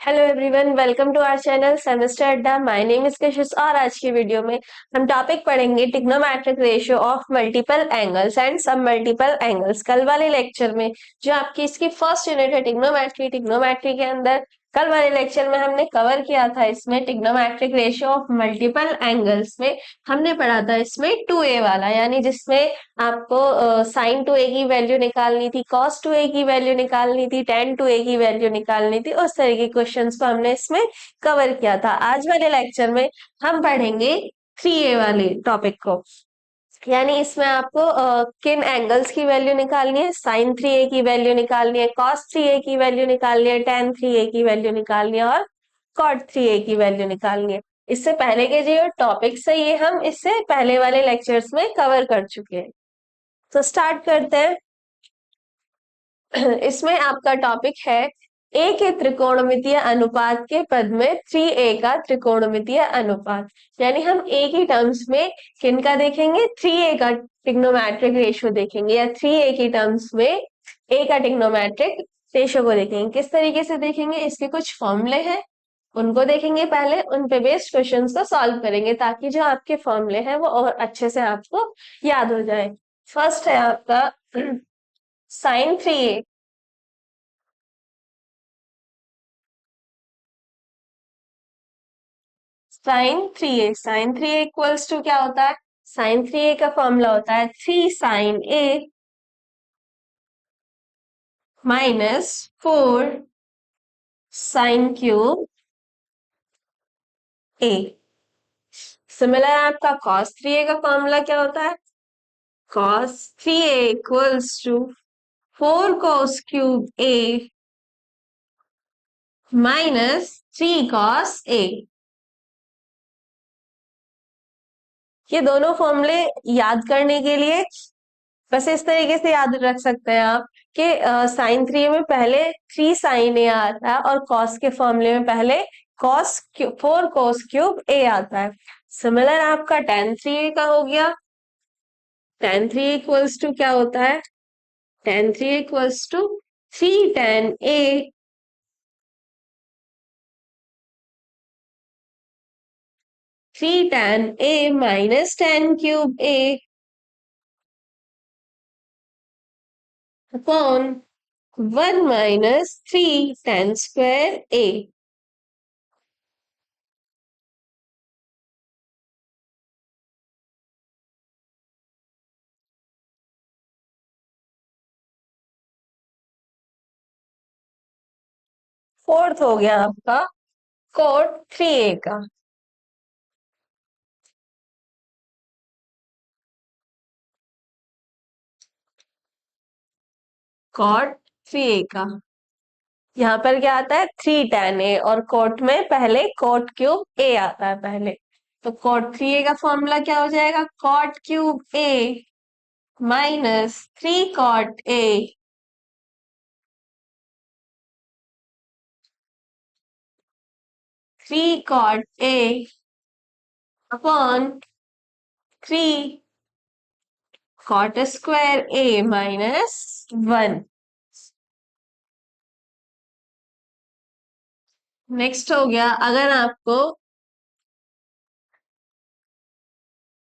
Hello everyone, welcome to our channel semester Adda. My name is Kashish और आज की video में हम टॉपिक पढ़ेंगे trigonometric ratio of multiple angles and sub multiple angles. कल वाले लेक्चर में जो आपकी इसकी फर्स्ट यूनिट है ट्रिग्नोमेट्री के अंदर कल वाले लेक्चर में हमने कवर किया था। इसमें trigonometric ratio of multiple angles में हमने पढ़ा था इसमें 2a वाला, यानी जिसमें आपको साइन 2a की वैल्यू निकालनी थी, कॉस 2a की वैल्यू निकालनी थी, टेन 2a की वैल्यू निकालनी थी। उस तरह के क्वेश्चंस को हमने इसमें कवर किया था। आज वाले लेक्चर में हम पढ़ेंगे 3a वाले टॉपिक को, यानी इसमें आपको किन एंगल्स की वैल्यू निकालनी है, साइन 3a की वैल्यू निकालनी है, कॉस 3a की वैल्यू निकालनी है, टेन 3a की वैल्यू निकालनी है और कॉट 3a की वैल्यू निकालनी है। इससे पहले के जो टॉपिक्स है ये हम इससे पहले वाले लेक्चर्स में कवर कर चुके हैं। तो स्टार्ट करते हैं। इसमें आपका टॉपिक है ए के त्रिकोणमितीय अनुपात के पद में 3a का त्रिकोणमितीय अनुपात, यानी हम ए की टर्म्स में किनका देखेंगे, 3a का ट्रिग्नोमेट्रिक रेशियो देखेंगे, या 3a की टर्म्स में ए का ट्रिग्नोमेट्रिक रेशियो को देखेंगे। किस तरीके से देखेंगे, इसके कुछ फॉर्मूले हैं उनको देखेंगे, पहले उन पे बेस्ड क्वेश्चंस को सॉल्व करेंगे ताकि जो आपके फॉर्मूले हैं वो और अच्छे से आपको याद हो जाए। फर्स्ट है आपका sine 3a। Sine three A equals to क्या होता है, साइन 3a का फॉर्मूला होता है 3 sin a minus 4 sin³ a। Similar आपका cos 3a का फॉर्मूला क्या होता है, cos 3a equals to 4 cos³ a minus 3 cos a। ये दोनों फॉर्मूले याद करने के लिए बस इस तरीके से याद रख सकते हैं आप कि साइन 3 में पहले 3 sin a आता है और कॉस के फॉर्मूले में पहले कॉस 4 cos³ a आता है। सिमिलर आपका tan 3a का हो गया, tan 3a इक्वल्स टू क्या होता है, tan 3a equals to 3 tan a 3 tan a minus tan³ a upon 1 minus 3 tan² a। Fourth हो गया आपका cot 3a का, cot 3a का यहाँ पर क्या आता है 3 tan a, और कोट में पहले cot³ a आता है पहले। तो cot 3a का फॉर्मूला क्या हो जाएगा, cot³ a minus 3 cot a 3 cot a upon 3 cot² a minus 1। Next हो गया, अगर आपको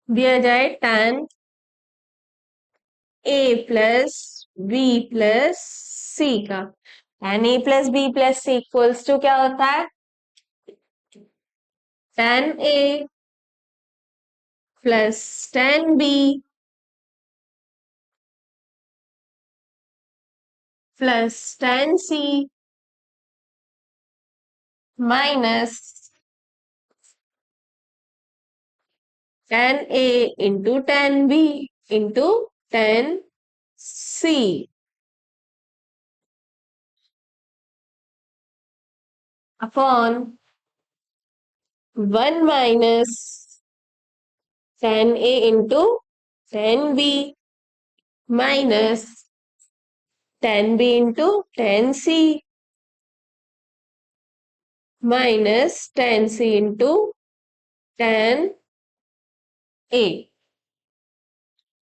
दिया जाए tan a plus b plus c का, tan a plus b plus c equals to क्या होता है, tan a plus tan b plus tan c minus tan a into tan b into tan c upon 1 minus tan a into tan b minus tan b into tan c minus tan c into tan a।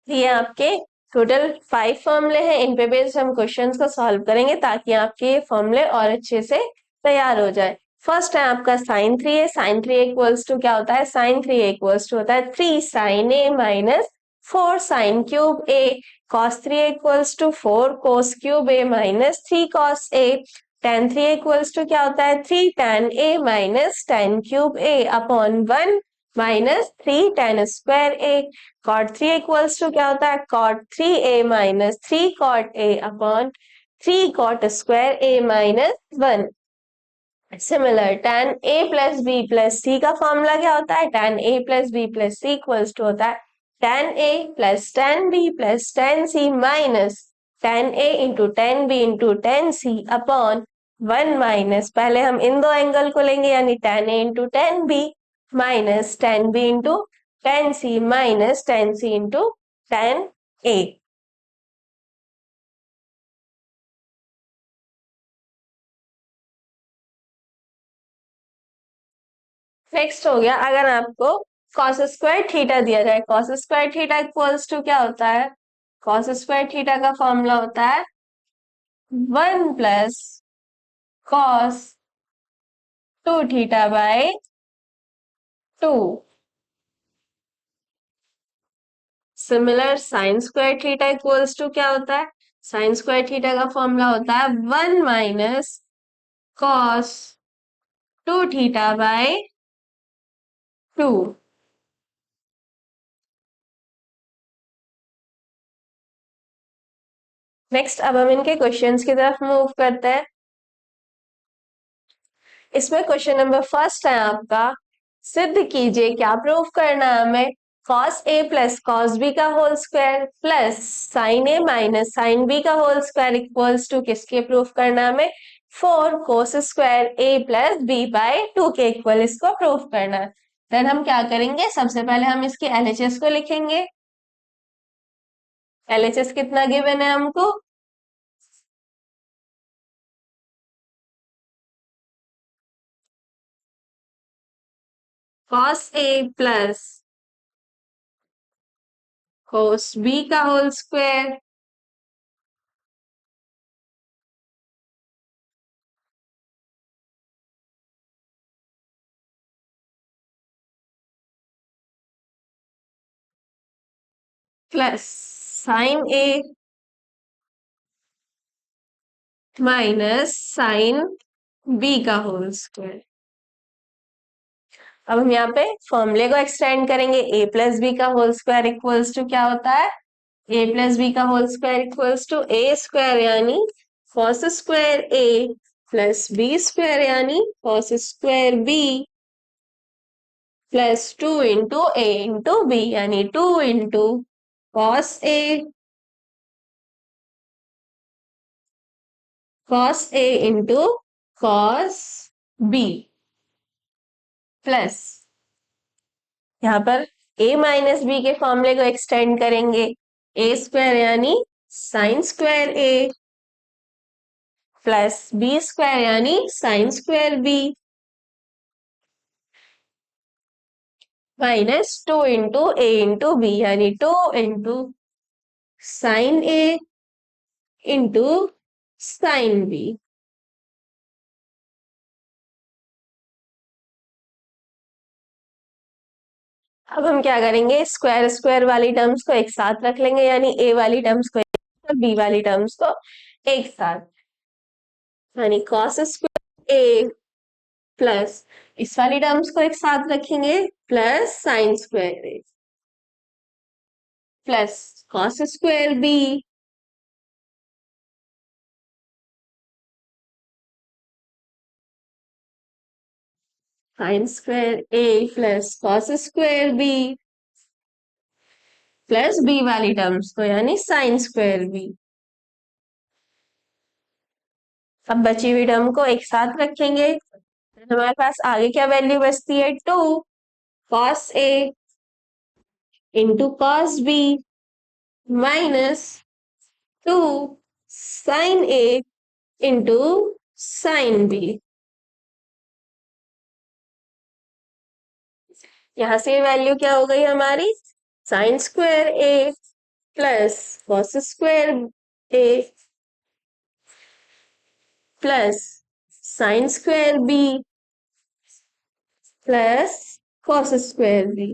ये आपके total 5 फॉर्मूले हैं, इन पे based हम questions को solve करेंगे ताकि आपके ये फॉर्मूले और अच्छे से तैयार हो जाए। फर्स्ट है आपका sine three A, sine three equals to क्या होता है, साइन थ्री इक्वल्स टू होता है 3 sin a minus 4 sin³ a। Cos three equals to 4 cos³ a minus 3 cos a। tan three equals to क्या होता है, 3 tan a minus tan³ a upon 1 minus 3 tan² a। cot three equals to क्या होता है, cot3a minus 3 cot a upon 3 cot² a minus 1। Similar tan a plus B plus C का formula क्या होता है, tan a plus B plus C equals to होता है tan a plus tan b plus tan c minus tan a into tan b into tan c upon 1 minus, पहले हम इन दो angle को लेंगे यानी tan a into tan b minus tan b into tan c minus tan c into tan a। Next हो गया, अगर आपको कॉस स्क्वायर थीटा दिया जाए, cos square theta equals to क्या होता है, कॉस स्क्वायर थीटा का फॉर्मूला होता है 1 plus cos 2 theta by 2। Similar sine square theta equals to क्या होता है, साइन स्क्वायर थीटा का फॉर्मूला होता है 1 minus cos 2 theta by 2। Next अब हम इनके क्वेश्चंस की तरफ मूव करते हैं। इसमें क्वेश्चन नंबर फर्स्ट है आपका, सिद्ध कीजिए, क्या प्रूफ करना है हमें, cos a plus cos b का whole square plus sin a minus sin b का होल स्क्वायर इक्वल्स टू किसके प्रूफ करना है हमें, 4 cos² a plus b bye 2 के इक्वल, इसको प्रूफ करना है। देन हम क्या करेंगे, सबसे पहले हम इसके एलएचएस को लिखेंगे। एलएचएस कितना गिवन है हमको, cos a plus cos b का whole square plus sine A minus sine B का होल स्क्वायर। अब हम यहाँ पे फॉर्मूले को एक्सटेंड करेंगे, ए प्लस बी का होल स्क्वायर इक्वल्स टू क्या होता है, ए प्लस बी का whole square equals to A square यानी cos square A plus B square यानी cos square B plus 2 into A into B यानी 2 into cos A into cos B plus यहाँ पर a minus B के फॉर्मूले को extend करेंगे, A square यानी sine square A plus B square यानी sine square B minus 2 into A into B यानी 2 into sine A into sine B. अब हम क्या करेंगे, स्क्वायर स्क्वायर वाली टर्म्स को एक साथ रख लेंगे यानी ए वाली टर्म्स को एक साथ, बी वाली टर्म्स को एक साथ, यानी कॉस स्क्वायर ए प्लस इस वाली टर्म्स को एक साथ रखेंगे plus sine square A plus cos square B sine square A plus cos square B plus B वाली टर्म्स को यानी साइन स्क्वायर बी। अब बची हुई टर्म को एक साथ रखेंगे, हमारे पास आगे क्या वैल्यू बचती है, 2 cos A into cos B minus 2 sine A into sine B. यहां से वैल्यू क्या हो गई हमारी, sine square A plus cos square A plus sine square B plus cos square B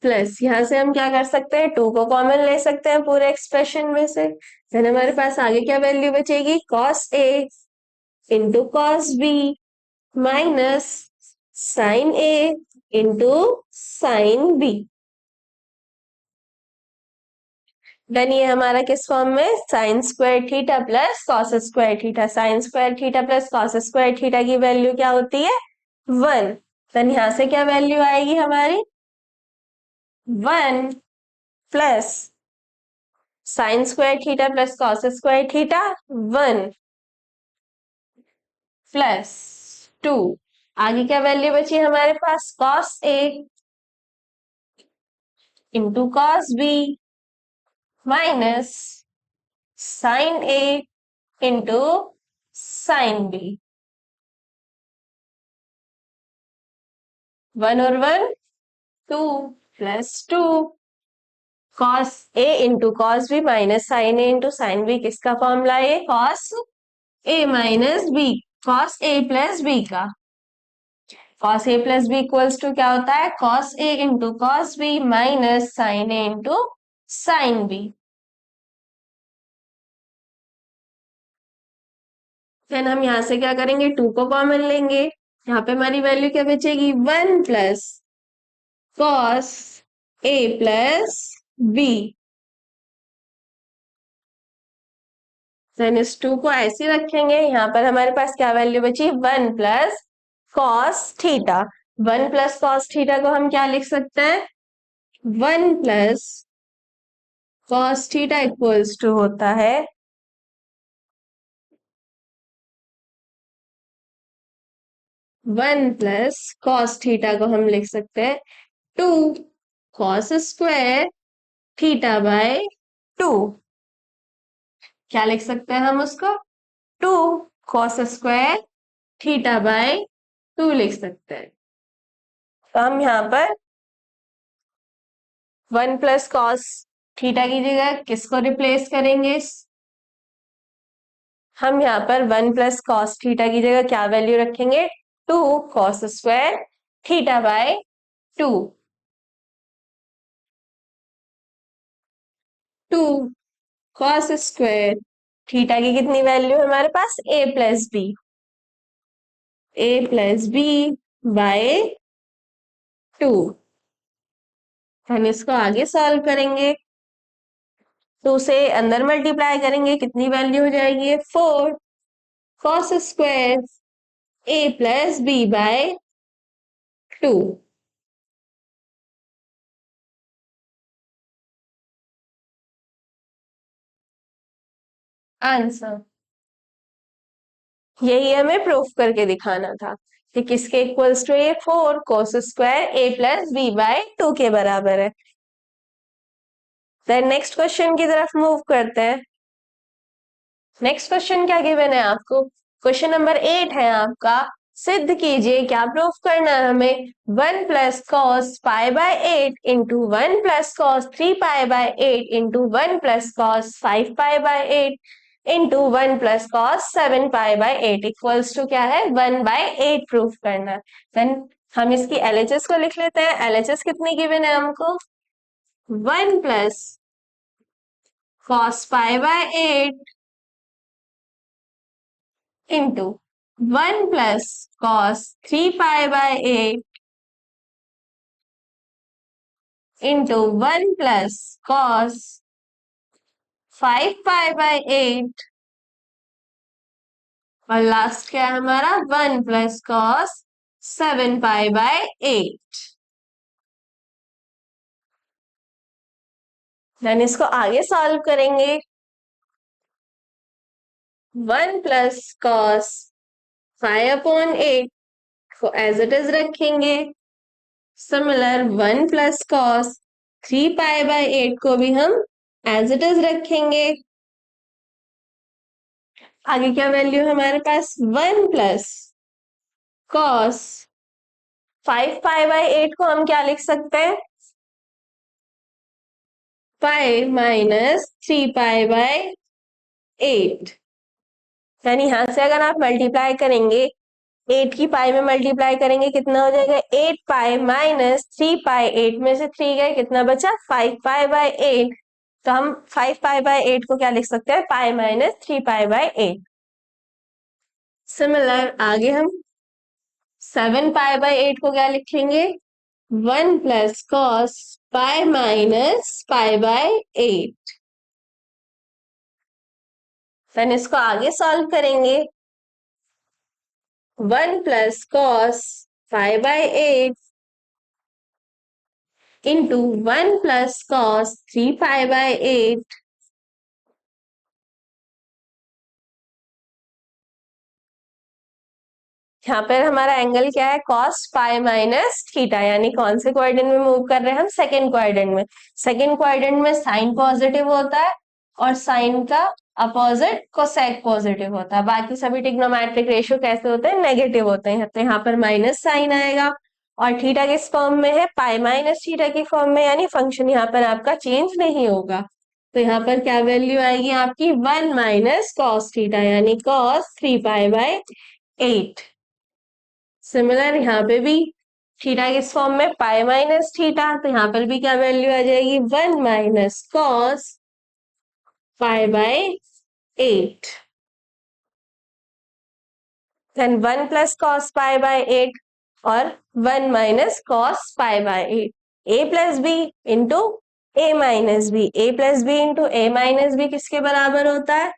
plus यहां से हम क्या कर सकते हैं, टू को कॉमन ले सकते हैं पूरे एक्सप्रेशन में से। देन हमारे पास आगे क्या वैल्यू बचेगी, cos A into cos B minus sine A into sine B. Then ये हमारा किस फॉर्म में, sine square theta plus cos square theta. Sine square theta plus cos square theta की वैल्यू क्या होती है, 1। देन यहां से क्या वैल्यू आएगी हमारी, 1 plus sine square theta plus cos square theta 1 plus 2। आगे क्या वैल्यू बची हमारे पास, cos A into cos B minus sine A into sine B. 1 और 1 2 plus 2 cos A into cos B minus sine A into sine B किसका formula है, cos ए minus B, cos ए plus B का। Cos A plus B equals to क्या होता है, cos A into cos B minus sine A into sine B. Then हम यहां से क्या करेंगे, 2 को कॉमन लेंगे। यहाँ पे हमारी वैल्यू क्या बचेगी, 1 plus cos A plus B. Then इस 2 को ऐसे रखेंगे। यहाँ पर हमारे पास क्या वैल्यू बची, 1 plus cos theta. 1 plus cos theta को हम क्या लिख सकते हैं, 1 plus cos theta equals to होता है 1 प्लस कॉस थीटा को हम लिख सकते हैं 2 कॉस स्क्वायर थीटा बाय 2। क्या लिख सकते हैं हम उसको, 2 कॉस स्क्वायर थीटा बाय 2 लिख सकते हैं। तो हम यहाँ पर 1 प्लस कॉस थीटा की जगह किसको रिप्लेस करेंगे, हम यहाँ पर 1 प्लस कॉस थीटा की जगह क्या वैल्यू रखेंगे, 2 cos square theta by 2। 2 cos square theta की कितनी वैल्यू है हमारे पास, ए प्लस बी, ए प्लस बी बाय 2। हम इसको आगे सॉल्व करेंगे, 2 से अंदर मल्टीप्लाई करेंगे, कितनी वैल्यू हो जाएगी, 4 cos square A plus B bye 2। Answer, यही हमें प्रूफ करके दिखाना था कि किसके इक्वल्स टू, ये 4 cos square A plus B bye 2 के बराबर है। देन नेक्स्ट क्वेश्चन की तरफ मूव करते हैं। नेक्स्ट क्वेश्चन क्या गिवन है आपको, क्वेश्चन नंबर 8 है आपका, सिद्ध कीजिए, क्या प्रूफ करना है हमें, 1 plus cos pi by 8 into 1 plus cos 3 pi by 8 into 1 plus cos 5 pi by 8 into 1 plus cos 7 pi by 8 equals to क्या है, 1 बाय 8 प्रूफ करना है। देन हम इसकी एलएचएस को लिख लेते हैं। एलएचएस कितनी गिवन है हमको, 1 plus cos pi by 8 into 1 plus cos 3 pi by 8 into 1 plus cos 5 pi by 8 और लास्ट क्या है हमारा, 1 plus cos 7 pi by 8। Then इसको आगे सॉल्व करेंगे, 1 प्लस कॉस 5/8 को एज इट इज रखेंगे। Similar 1 plus cos 3 pi by 8 को भी हम एज इट इज रखेंगे। आगे क्या वैल्यू है हमारे पास, 1 प्लस कॉस 5 पाई बाय 8 को हम क्या लिख सकते हैं, 5 माइनस 3 पाई बाय 8। यानी यहां से अगर आप मल्टीप्लाई करेंगे, 8 की पाई में मल्टीप्लाई करेंगे कितना हो जाएगा, 8 पाई माइनस 3 पाई, 8 में से 3 गए, कितना बचा 5 पाई बाय 8। तो हम 5 पाई बाय 8 को क्या लिख सकते हैं, pi minus 3 pi by 8। Similar आगे हम 7 पाई बाय 8 को क्या लिखेंगे, 1 plus cos pi minus pi by 8। फिर इसको आगे सॉल्व करेंगे, 1 plus cos pi by 8 into 1 plus cos 3 pi by 8। यहाँ पर हमारा एंगल क्या है, कॉस पाई माइनस थीटा, यानी कौन से क्वाड्रेंट में मूव कर रहे हैं हम, सेकेंड क्वाड्रेंट में। सेकेंड क्वाड्रेंट में साइन पॉजिटिव होता है और साइन का अपोजिट कोसेक पॉजिटिव होता है। बाकी सभी ट्रिग्नोमेट्रिक रेशियो कैसे होते हैं, नेगेटिव होते हैं। तो यहाँ पर माइनस साइन आएगा और थीटा किस फॉर्म में है, पाई माइनस थीटा की फॉर्म में, यानी फंक्शन यहाँ पर आपका चेंज नहीं होगा। तो यहाँ पर क्या वैल्यू आएगी आपकी, 1 माइनस कॉस थीटा, यानी कॉस 3 पाई बाय 8। सिमिलर यहाँ पे भी थीटा किस फॉर्म में, पाई माइनस थीटा, तो यहाँ पर भी क्या वैल्यू आ जाएगी, 1 minus cos pi by 8। Then 1 plus cos pi by 8 और 1 minus cos pi by 8। A plus B into A minus B, A plus B into A minus B किसके बराबर होता है,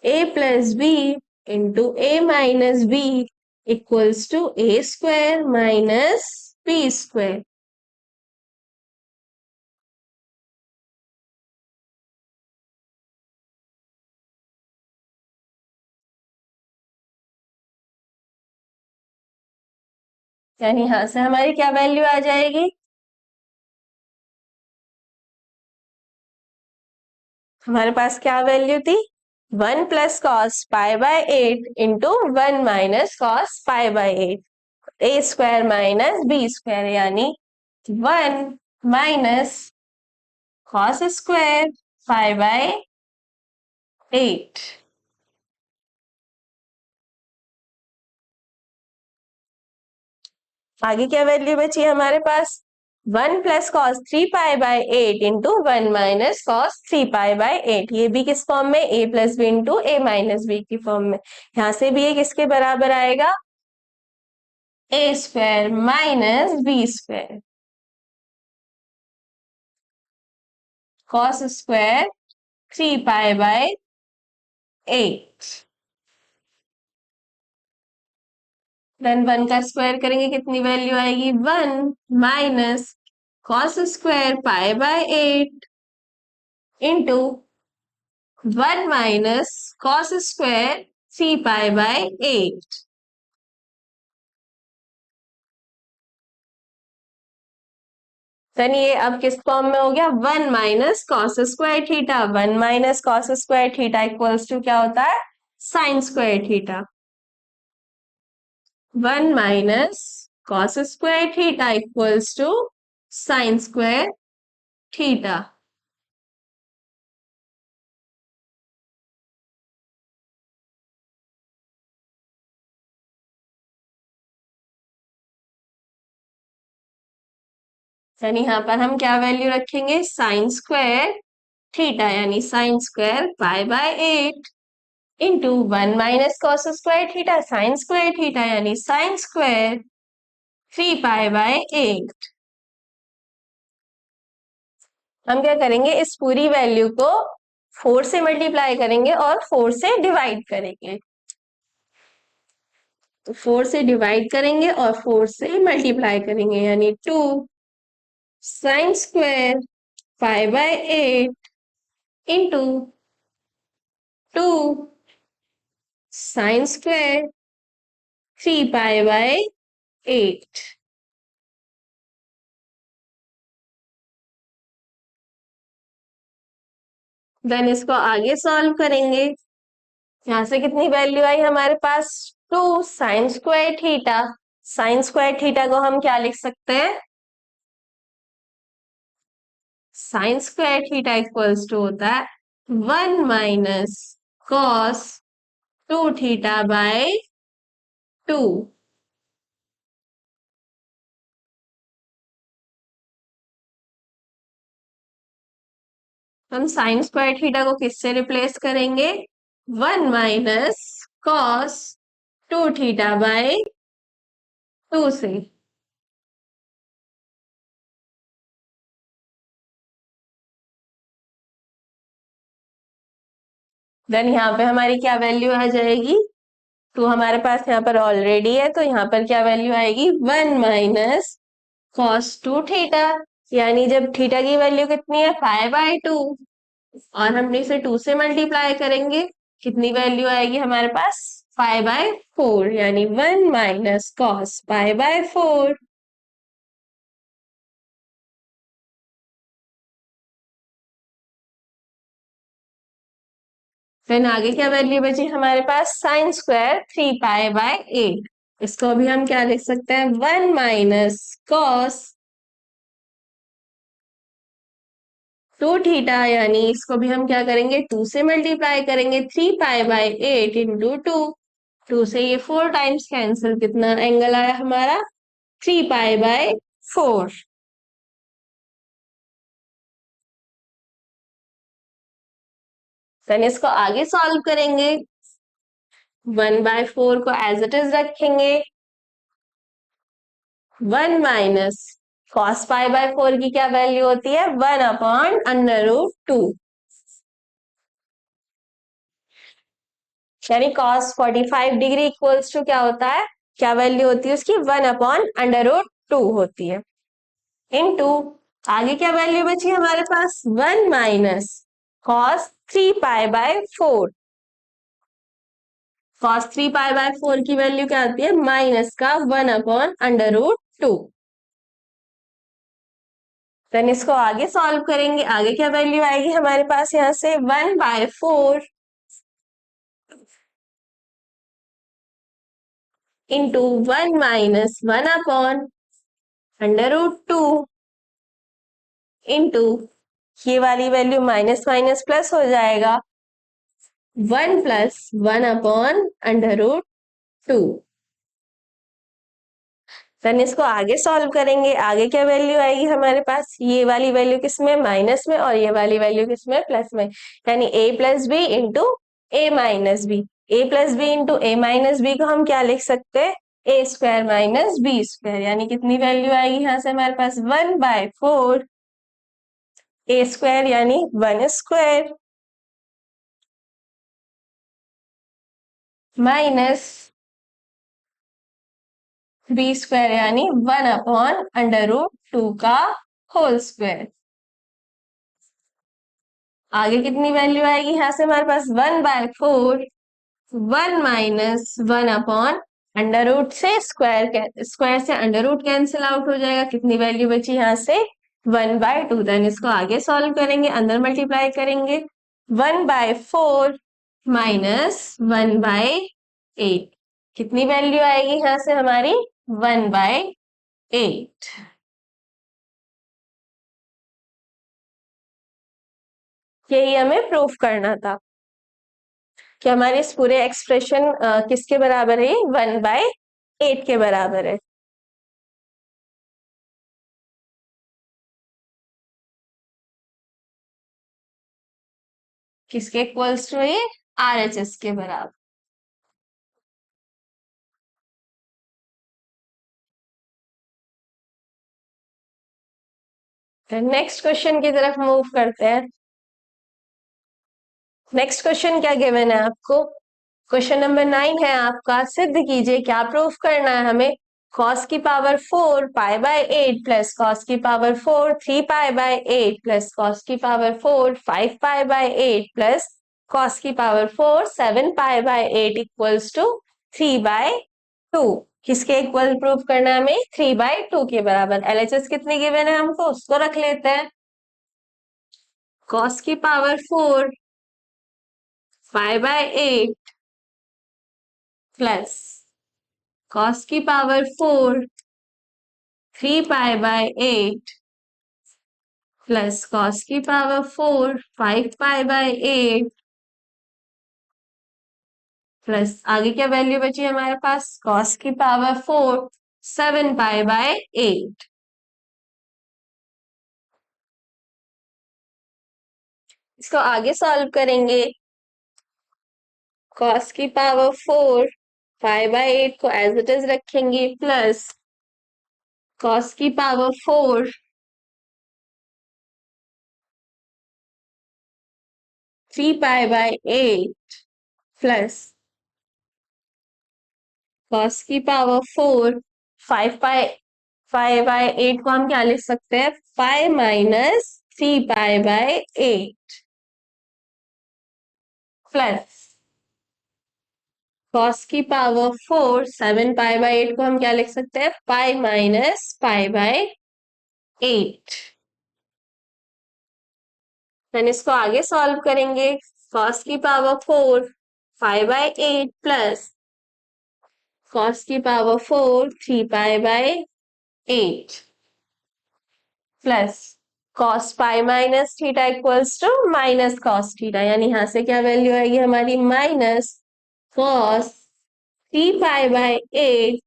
A plus B into A minus B equals to A square minus B square. यानी यहां से हमारी क्या value आ जाएगी, हमारे पास क्या वैल्यू थी, 1 plus cos pi by 8 into 1 minus cos pi by 8, a square minus B square, यानी 1 minus cos square pi by 8। आगे क्या वैल्यू बची हमारे पास, 1 plus cos 3 pi by 8 into 1 minus cos 3 pi by 8। ये भी किस फॉर्म में, a plus B into A minus b की फॉर्म में। यहां से भी ये किसके बराबर आएगा, A square minus B square, cos square 3 pi by 8। Then 1 का स्क्वायर करेंगे कितनी वैल्यू आएगी, 1 minus cos square pi by 8 into 1 minus cos square 3 pi by 8। Then ये अब किस फॉर्म में हो गया, 1 minus cos square theta, 1 minus cos square theta equals to क्या होता है, sine square theta. 1 minus cos square theta equals to sine square theta. यानी यहाँ पर हम क्या वैल्यू रखेंगे, साइन स्क्वायर थीटा, यानी sine square pi by 8 into 1 minus cos square theta, sine square theta, यानी साइन स्क्वायर 3 पाई बाय 8। हम क्या करेंगे, इस पूरी वैल्यू को 4 से मल्टीप्लाई करेंगे और 4 से डिवाइड करेंगे। तो 4 से डिवाइड करेंगे और 4 से मल्टीप्लाई करेंगे, यानी 2 साइन स्क्वायर पाई बाय 8 इंटू 2 sine square 3 pi by 8। Then इसको आगे सॉल्व करेंगे, यहां से कितनी वैल्यू आई हमारे पास, 2 sine square theta. Sine square theta को हम क्या लिख सकते हैं, sine square theta equals to होता है 1 माइनस कॉस 2 थीटा बाय 2। हम साइन स्क्वायर थीटा को किससे रिप्लेस करेंगे? 1 माइनस कॉस 2 थीटा बाय 2 से। देन यहाँ पे हमारी क्या वैल्यू आ जाएगी? 2 हमारे पास यहाँ पर ऑलरेडी है, तो यहाँ पर क्या वैल्यू आएगी? 1 माइनस कॉस 2 थीटा। यानी जब थीटा की वैल्यू कितनी है? 5/2, और हम इसे 2 से मल्टीप्लाई करेंगे, कितनी वैल्यू आएगी हमारे पास? 5/4, यानी 1 माइनस कॉस 5/4। फिर आगे क्या वैल्यू बची हमारे पास? Sign square 3 पाई/8। इसको अभी हम क्या लिख सकते हैं? 1 माइनस कॉस 2 थीटा, यानी इसको भी हम क्या करेंगे? 2 से मल्टीप्लाई करेंगे। 3 पाई/8 इंटू 2 से ये 4 टाइम्स कैंसिल, कितना एंगल आया हमारा? 3 पाई/4। देन इसको आगे सॉल्व करेंगे। 1/4 को एज इट इज रखेंगे। 1 माइनस कॉस 5/4 की क्या वैल्यू होती है? 1/√2। यानी कॉस 45 डिग्री इक्वल्स टू क्या होता है? क्या वैल्यू होती है उसकी? 1/√2 होती है। इनटू आगे क्या वैल्यू बची हमारे पास? 1 माइनस कॉस 3 पाई/4। कॉस 3 पाई/4 की वैल्यू क्या आती है? माइनस का 1/√2। देन इसको आगे सॉल्व करेंगे। आगे क्या वैल्यू आएगी हमारे पास? यहाँ से 1/4 इंटू 1 माइनस 1/√2 इंटू ये वाली वैल्यू माइनस माइनस प्लस हो जाएगा, 1 प्लस 1/√2। देन इसको आगे सॉल्व करेंगे। आगे क्या वैल्यू आएगी हमारे पास? ये वाली वैल्यू किसमें? माइनस में, और ये वाली वैल्यू किसमें? प्लस में। यानी a plus B into A minus B. A plus B into A minus b को हम क्या लिख सकते हैं? a² - b²। यानी कितनी वैल्यू आएगी यहाँ से हमारे पास? 1/4 a², यानी 1² माइनस b², यानी 1/√2 का होल स्क्वायर। आगे कितनी वैल्यू आएगी यहाँ से हमारे पास? 1/4, 1 माइनस 1/√, से स्क्वायर से अंडर रूट कैंसिल आउट हो जाएगा। कितनी वैल्यू बची यहाँ से? 1/2। देन इसको आगे सॉल्व करेंगे, अंदर मल्टीप्लाई करेंगे। 1/4 माइनस 1/8, कितनी वैल्यू आएगी यहाँ से हमारी? 1/8। यही हमें प्रूफ करना था कि हमारे इस पूरे एक्सप्रेशन किसके बराबर है? 1/8 के बराबर है। किसके इक्वल्स टू? ये RHS के बराबर। नेक्स्ट क्वेश्चन की तरफ मूव करते हैं। नेक्स्ट क्वेश्चन क्या गिवन है आपको? क्वेश्चन नंबर 9 है आपका, सिद्ध कीजिए। क्या प्रूफ करना है हमें? cos की पावर 4 पाई/8 प्लस cos की पावर 4 3 पाई/8 प्लस cos की पावर 4 5 पाई/8 प्लस cos की पावर 4 7 पाई/8 इक्वल्स टू 3/2। किसके इक्वल प्रूफ करना है हमें? 3/2 के बराबर। LHS कितनी गिवन है हमको, उसको रख लेते हैं। cos की पावर 4 5/8 प्लस cos की पावर 4 3 पाई/8 प्लस cos की पावर 4 5 पाई/8 प्लस आगे क्या वैल्यू बची हमारे पास, कॉस की पावर 4 7 पाई बाय 8। इसको आगे सॉल्व करेंगे, कॉस की पावर 4 5/8 को एज इट इज रखेंगे, प्लस कॉस की power 4 3 pi by 8 plus cos की पावर 4 5 बाय 8 को हम क्या लिख सकते हैं, 5 - 3 पाई बाय 8 प्लस कॉस की पावर 4 7 पाई बाय 8 को हम क्या लिख सकते हैं, 5 - 5/8। देन इसको आगे सॉल्व करेंगे, कॉस की पावर 4 5/8 प्लस कॉस की power 4 3 pi by 8 plus cos pi minus theta equals to minus cos theta, यानी यहां से क्या वैल्यू आएगी हमारी, माइनस कॉस 3 पाई बाय 8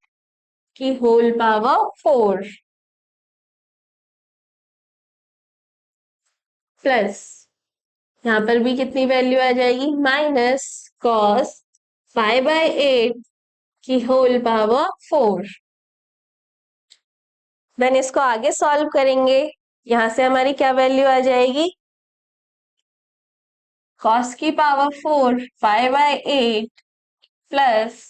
की होल पावर 4 प्लस यहां पर भी कितनी वैल्यू आ जाएगी, माइनस कॉस 5/8 की होल पावर 4। देन इसको आगे सॉल्व करेंगे, यहां से हमारी क्या वैल्यू आ जाएगी, कॉस की पावर 4 5/8 प्लस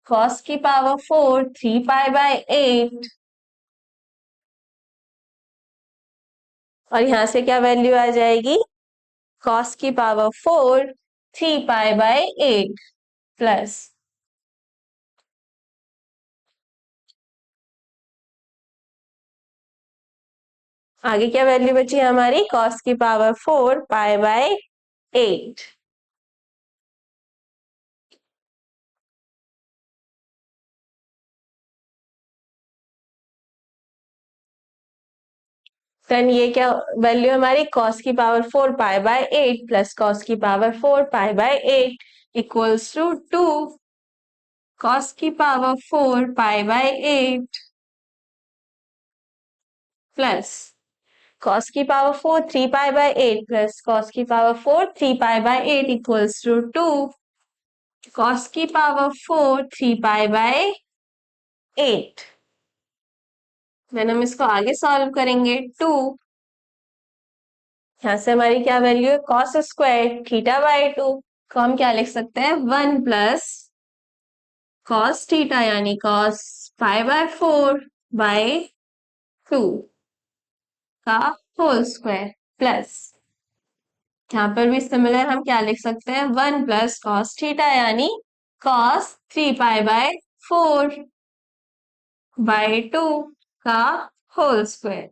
कॉस की पावर 4 3 पाई बाय 8 और यहां से क्या वैल्यू आ जाएगी, कॉस की पावर 4 3 पाई बाय 8 प्लस आगे क्या वैल्यू बची हमारी, कॉस की पावर 4 पाई बाय 8। देन ये क्या वैल्यू हमारी, कॉस की power 4 pi by 8 plus cos की power 4 pi by 8 equals to 2 cos की power 4 pi by 8 plus cos की power 4 3 pi by 8 plus cos की power 4 3 pi by 8 equals to 2 cos की power 4 3 pi by 8। Then हम इसको आगे solve करेंगे, 2 यहां से हमारी क्या वैल्यू है, कॉस स्क्वायर थीटा/2 को हम क्या लिख सकते हैं, 1 प्लस कॉस थीटा यानी कॉस 5/4/2 का होल स्क्वायर प्लस यहाँ पर भी सिमिलर हम क्या लिख सकते हैं, 1 प्लस कॉस थीटा यानी कॉस 3 पाई/4/2 का होल स्क्वायर,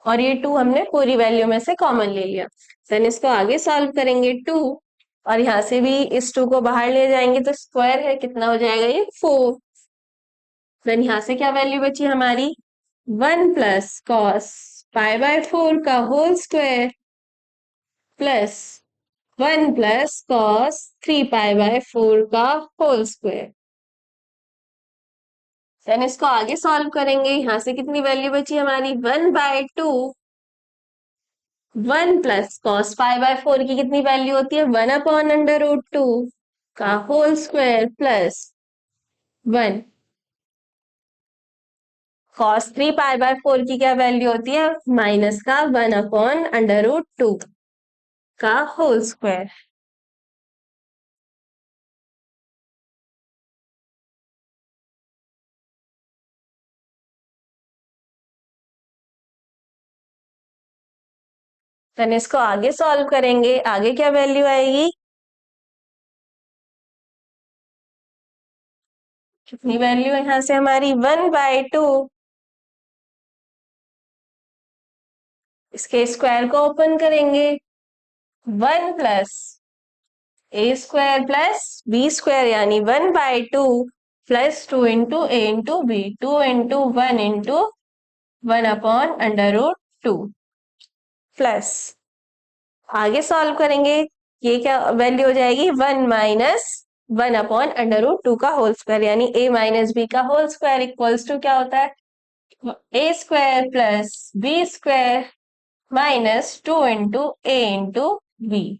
और ये 2 हमने पूरी वैल्यू में से कॉमन ले लिया। देन इसको आगे सॉल्व करेंगे, 2 और यहां से भी इस 2 को बाहर ले जाएंगे तो स्क्वायर है, कितना हो जाएगा ये 4। देन यहां से क्या वैल्यू बची हमारी, 1 प्लस कॉस पाई/4 का whole square plus 1 plus cos 3 pi का होल स्क्वायर। देन इसको आगे सॉल्व करेंगे, यहां से कितनी वैल्यू बची हमारी, 1/2 1 प्लस कॉस पाई/4 की कितनी वैल्यू होती है, 1/√2 का होल स्क्वायर प्लस 1 कॉस 3 पाई/4 की क्या वैल्यू होती है, माइनस का 1/√2 का होल स्क्वायर। देन इसको आगे सॉल्व करेंगे, आगे क्या वैल्यू आएगी, कितनी वैल्यू है यहां से हमारी, 1/2 इसके स्क्वायर को ओपन करेंगे, 1 प्लस a² प्लस b² यानी 1/2 plus 2 into a into b, 2 into 1 into 1/√2 plus आगे सॉल्व करेंगे, ये क्या वैल्यू हो जाएगी, 1 - 1/√2 का होल स्क्वायर, यानी a - b का होल स्क्वायर इक्वल्स टू क्या होता है, a² + b² - 2 × a × b।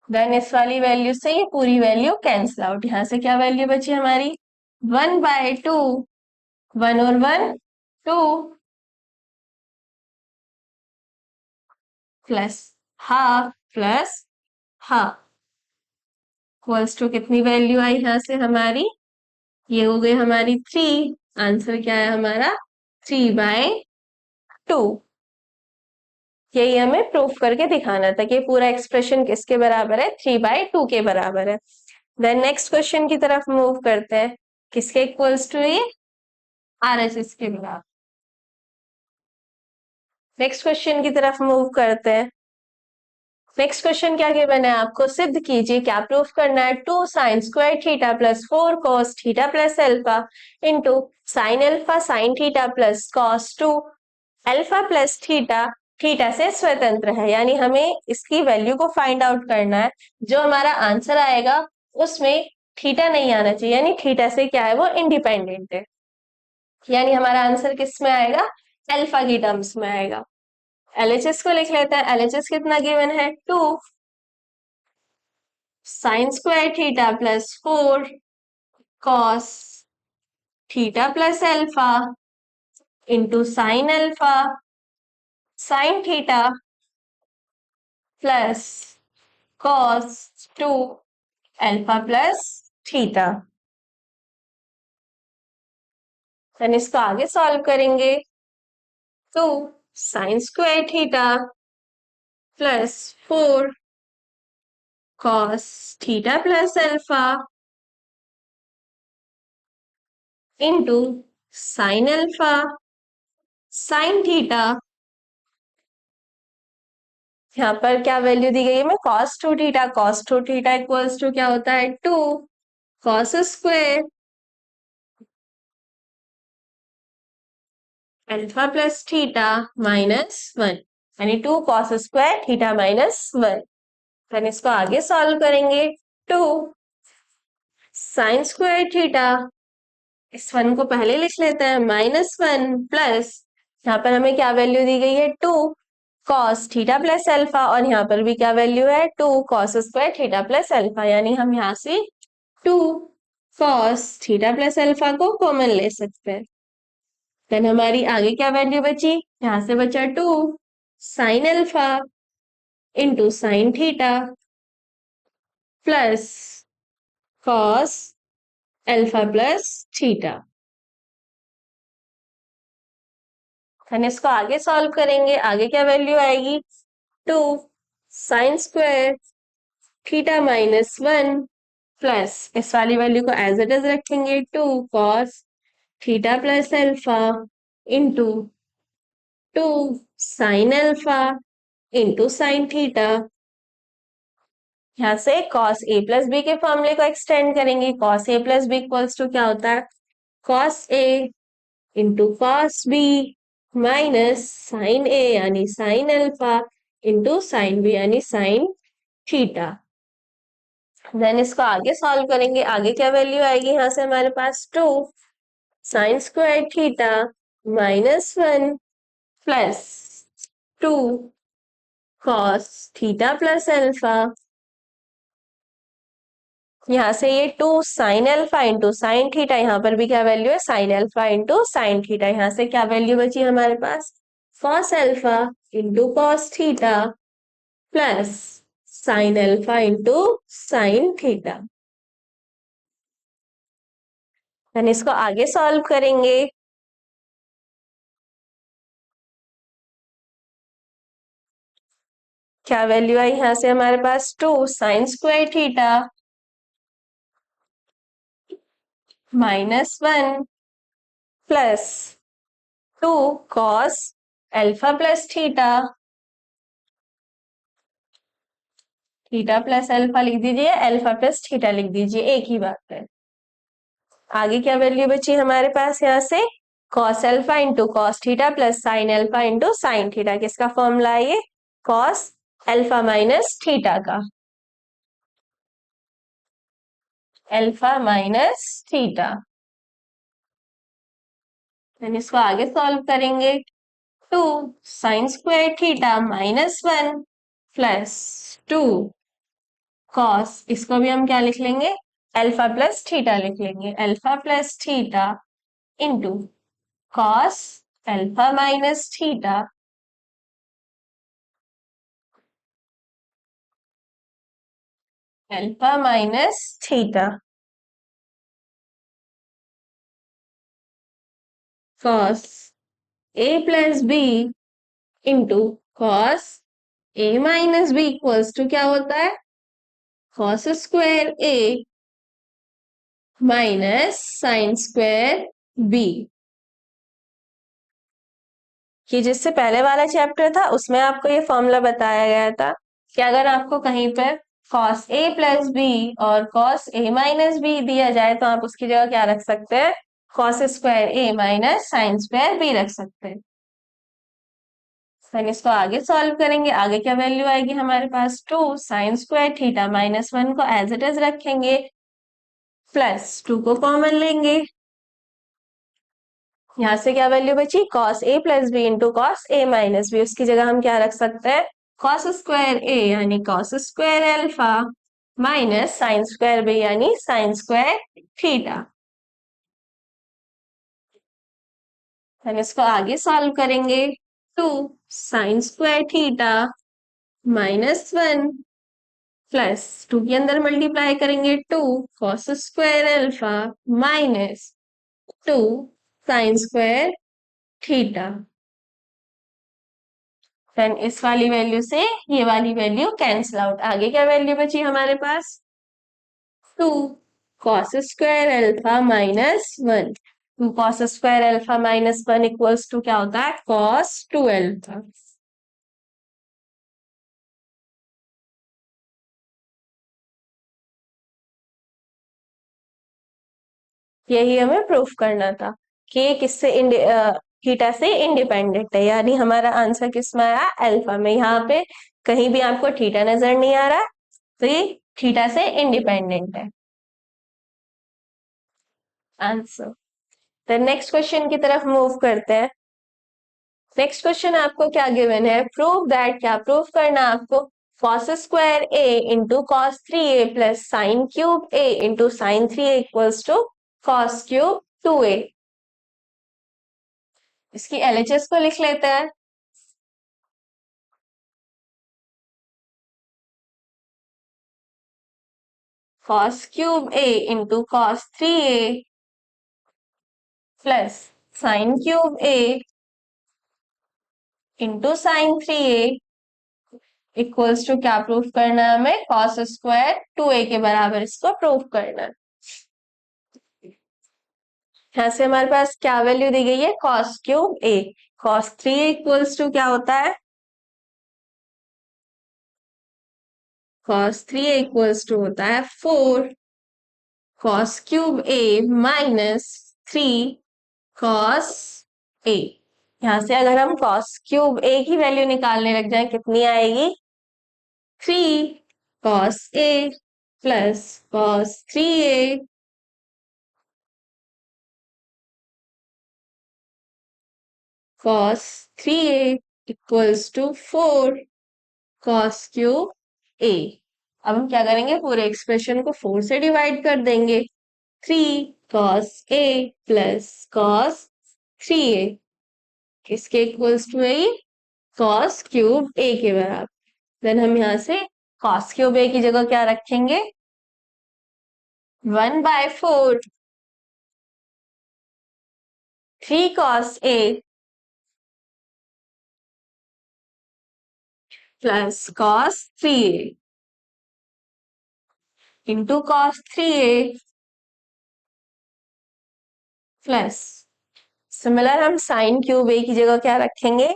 Then इस वाली वैल्यू से ये पूरी वैल्यू कैंसिल आउट, यहां से क्या वैल्यू बची हमारी, 1/2, 1 और 1 2, plus half plus half equals to कितनी वैल्यू आई यहां से हमारी, ये हो गई हमारी 3। आंसर क्या है हमारा, 3/2। यही हमें प्रूफ करके दिखाना था कि पूरा एक्सप्रेशन किसके बराबर है, 3/2 के बराबर है। देन नेक्स्ट क्वेश्चन की तरफ मूव करते हैं, किसके इक्वल्स टू ये, RHS के बराबर। नेक्स्ट क्वेश्चन की तरफ मूव करते हैं। नेक्स्ट क्वेश्चन क्या गिवन है आपको, सिद्ध कीजिए, क्या प्रूफ करना है, 2 sin² θ + 4 cos θ + alpha into sine alpha sin θ + cos 2 alpha + theta theta से स्वतंत्र है, यानी हमें इसकी वैल्यू को फाइंड आउट करना है। जो हमारा आंसर आएगा उसमें थीटा नहीं आना चाहिए, यानी थीटा से क्या है वो इंडिपेंडेंट है, यानी हमारा आंसर किस में आएगा, अल्फा की टर्म्स में आएगा। LHS को लिख लेते हैं, LHS कितना गिवन है, 2 sin² θ + 4 cos θ + alpha into sine alpha sin θ plus cos 2 alpha plus theta. Then इसको आगे सॉल्व करेंगे, 2 sin² θ + 4 cos θ + alpha into sine alpha sin θ, यहाँ पर क्या वैल्यू दी गई है, cos 2 θ इक्वल्स टू क्या होता है, 2 cos² अल्फा प्लस थीटा -1, यानी 2 cos² θ -1। फिर इसको आगे सॉल्व करेंगे, 2 sin² θ, इस 1 को पहले लिख लेते हैं, -1 प्लस, यहाँ पर हमें क्या वैल्यू दी गई है, 2 cos θ + अल्फा, और यहाँ पर भी क्या वैल्यू है, 2 cos² θ + अल्फा, यानी हम यहाँ से 2 cos θ + अल्फा को कॉमन ले सकते हैं। देन हमारी आगे क्या वैल्यू बची, यहां से बचा 2 sin alpha into sine theta plus cos alpha plus theta. Then इसको आगे सॉल्व करेंगे, आगे क्या वैल्यू आएगी, 2 sin² θ -1 प्लस, इस वाली वैल्यू को एज इट इज रखेंगे, 2 cos θ + alpha into 2 sin alpha into sine theta. यहाँ से cos a + b के फॉर्मूले को एक्सटेंड करेंगे, cos a + b equals to क्या होता है, cos a into cos b minus sine a यानी sine alpha into sine b यानी साइन थीटा। देन इसको आगे सॉल्व करेंगे, आगे क्या वैल्यू आएगी, यहाँ से हमारे पास 2 sin² θ -1 प्लस 2 cos θ + अल्फा, यहाँ से ये 2 sin alpha into sine theta, यहाँ पर भी क्या वैल्यू है, sin alpha into sine theta, यहाँ से क्या वैल्यू बची हमारे पास, cos alpha into cos theta plus sin alpha into sine theta. इसको आगे सॉल्व करेंगे, क्या वैल्यू आई यहाँ से हमारे पास, 2 sin² θ -1 plus 2 cos alpha plus theta plus alpha लिख दीजिए, अल्फा प्लस थीटा लिख दीजिए, एक ही बात है। आगे क्या वैल्यू बची हमारे पास, यहाँ से cos alpha into cos theta plus sign alpha into sine theta, किसका फॉर्मूला है ये, कॉस अल्फा माइनस थीटा का, अल्फा माइनस थीटा। देन इसको आगे सॉल्व करेंगे। 2 sine square theta minus 1 plus 2 cos, इसको भी हम क्या लिख लेंगे, अल्फा प्लस थीटा लिख लेंगे, alpha plus theta into cos alpha minus theta alpha minus theta cos A plus B into cos A minus B equals to क्या होता है, cos square a minus sine square b. कि जिससे पहले वाला chapter था उसमें आपको ये फॉर्मूला बताया गया था कि अगर आपको कहीं पर cos a प्लस बी और cos a माइनस बी दिया जाए तो आप उसकी जगह क्या रख सकते हैं, cos square a minus sine square b रख सकते हैं। फिर इसको आगे सॉल्व करेंगे, आगे क्या वैल्यू आएगी हमारे पास, 2 साइन स्क्वायर थीटा माइनस 1 को एज इट इज रखेंगे, प्लस 2 को कॉमन लेंगे, यहाँ से क्या वैल्यू बची, cos a plus B into cos A minus b, उसकी जगह हम क्या रख सकते हैं, cos स्क्वायर ए यानी cos square alpha minus sine square b यानी साइन स्क्वायर थीटा। हम इसको आगे सॉल्व करेंगे। 2 sine square theta minus 1 plus 2 के अंदर मल्टीप्लाई करेंगे 2 cos square alpha minus 2 sine square theta. Then इस वाली वैल्यू से ये वाली वैल्यू कैंसिल आउट, आगे क्या वैल्यू बची हमारे पास, 2 cos square alpha minus 1, 2 cos square alpha minus 1 equals to क्या होता है, cos 2 अल्फा। यही हमें प्रूफ करना था कि ये किससे थीटा से इंडिपेंडेंट है, यानी हमारा आंसर किस में आया, अल्फा में। यहाँ पे कहीं भी आपको थीटा नजर नहीं आ रहा तो ये थीटा से इंडिपेंडेंट है आंसर। तो नेक्स्ट क्वेश्चन की तरफ मूव करते हैं। नेक्स्ट क्वेश्चन आपको क्या गिवन है, प्रूव दैट, क्या प्रूफ करना आपको, cos square a into cos 3a plus sine cube a into sine 3a equals to cos cube 2a। इसकी एलएचएस को लिख लेते हैं। cos cube a into cos 3a plus sine cube a into sine 3a equals to क्या proof करना है हमें, cos square 2a के बराबर इसको प्रूफ करना है। यहाँ से हमारे पास क्या वैल्यू दी गई है, cos cube a, cos 3a equals to क्या होता है, cos 3a इक्वल्स टू होता है 4 cos cube a minus 3 cos a। यहाँ से अगर हम cos क्यूब a की वैल्यू निकालने लग जाए कितनी आएगी, 3 cos a plus cos 3a cos 3a equals to 4 cos cube a। अब हम क्या करेंगे, पूरे एक्सप्रेशन को 4 से डिवाइड कर देंगे, 3 cos a plus cos 3a किसके इक्वल्स टू है, cos क्यूब a के बराबर। देन हम यहाँ से cos क्यूब a की जगह क्या रखेंगे, 1/4 3 cos a plus cos 3a into cos 3a plus, similar हम साइन क्यूब a की जगह क्या रखेंगे,